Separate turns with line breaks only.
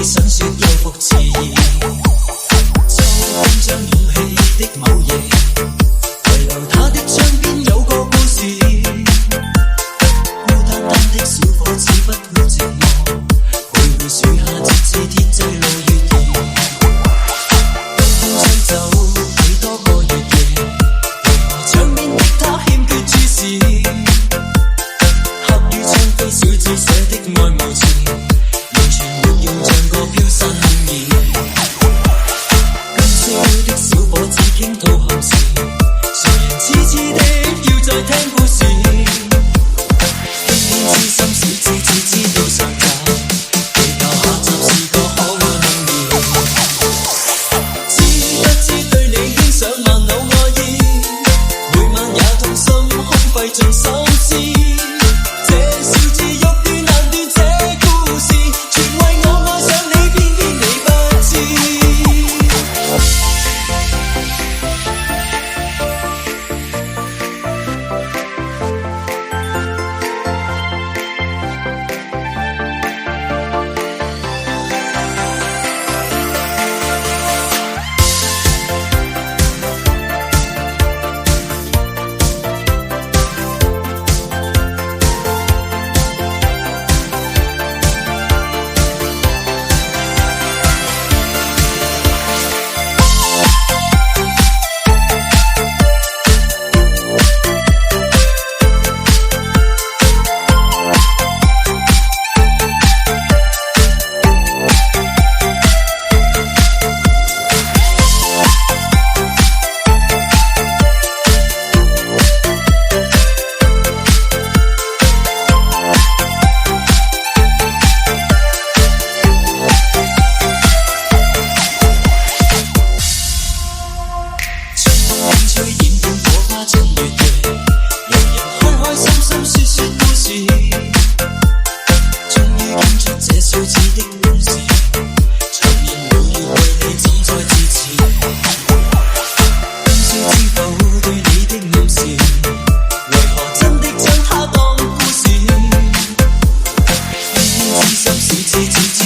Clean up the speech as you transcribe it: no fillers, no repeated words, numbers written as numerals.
想說有福遲疑，秋風將勇氣的某夜，遺留他的窗邊有個故事，孤單單的小伙子不會寂寞，徘徊樹下直至天際路越移，東風吹走幾多個月夜，為何窗邊的他欠缺注視，刻於窗扉小字寫的愛無詞，完全沒用像個飄散夢兒，今宵的小伙子傾吐憾事，誰人痴痴的要再聽故事，偏偏痴心小子只知道上集，被教下集是個可愛夢兒，知不知對你牽上萬縷愛意，每晚也痛心空費盡心思，這小子欲斷難斷這故事，全為我愛上你，偏偏你不知。吹染遍火花趁月夜，人人開開心心說說故事，終於傾出這小子的故事，長年累月為你怎再支持，今宵知否對你的暗示，為何真的將它當故事，偏偏痴心小子只知